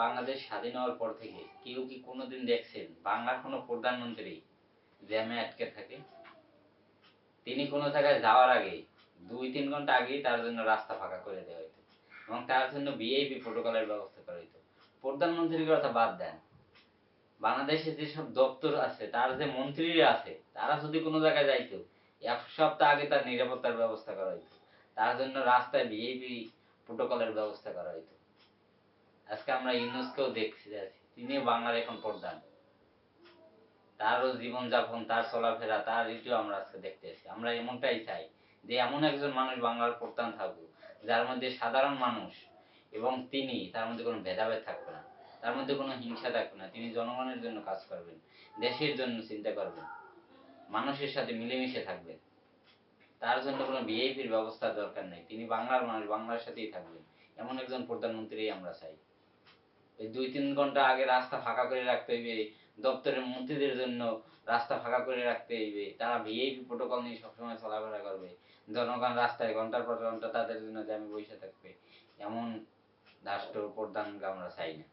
বাংলাদেশ স্বাধীন হওয়ার পর থেকে কেউ কি কোনোদিন দেখছেন বাংলার কোনো প্রধানমন্ত্রী জ্যামে আটকে থাকে? তিনি কোনো জায়গায় যাওয়ার আগে 2-3 ঘন্টা আগেই তার জন্য রাস্তা ফাঁকা করে দেওয়া হইতো এবং তার জন্য ভিআইপি প্রোটোকলের ব্যবস্থা করা হইতো। প্রধানমন্ত্রীর কথা বাদ দেন, বাংলাদেশে যেসব দপ্তর আছে তার যে মন্ত্রীরা আছে তারা যদি কোনো জায়গায় যাইতো, এক সপ্তাহ আগে তার নিরাপত্তার ব্যবস্থা করা হইতো, তার জন্য রাস্তায় ভিআইপি প্রোটোকলের ব্যবস্থা করা হইতো। আজকে আমরা ইউনুসকেও দেখছি, তিনি বাংলার এখন প্রধান, তারও জীবনযাপন, তার চলাফেরা, তার ঋতু আমরা আজকে দেখতেছি। আমরা এমনটাই চাই যে এমন একজন মানুষ বাংলার প্রধান থাকুক যার মধ্যে সাধারণ মানুষ এবং তিনি, তার মধ্যে কোনো ভেদাভেদ থাকবে না, তার মধ্যে কোনো হিংসা থাকবে না, তিনি জনগণের জন্য কাজ করবেন, দেশের জন্য চিন্তা করবেন, মানুষের সাথে মিলেমিশে থাকবেন। তার জন্য কোনো ভিআইপির ব্যবস্থার দরকার নেই, তিনি বাংলার মানুষ, বাংলার সাথেই থাকবেন, এমন একজন প্রধানমন্ত্রী আমরা চাই। ওই 2-3 ঘন্টা আগে রাস্তা ফাঁকা করে রাখতে হইবে, দপ্তরের মন্ত্রীদের জন্য রাস্তা ফাঁকা করে রাখতে হইবে, তারা ভিআইপি প্রোটোকল নিয়ে সবসময় চলাফেরা করবে, জনগণ রাস্তায় ঘন্টার পর ঘন্টা তাদের জন্য জ্যামে বসে থাকবে, এমন রাষ্ট্র প্রধানকে আমরা চাই না।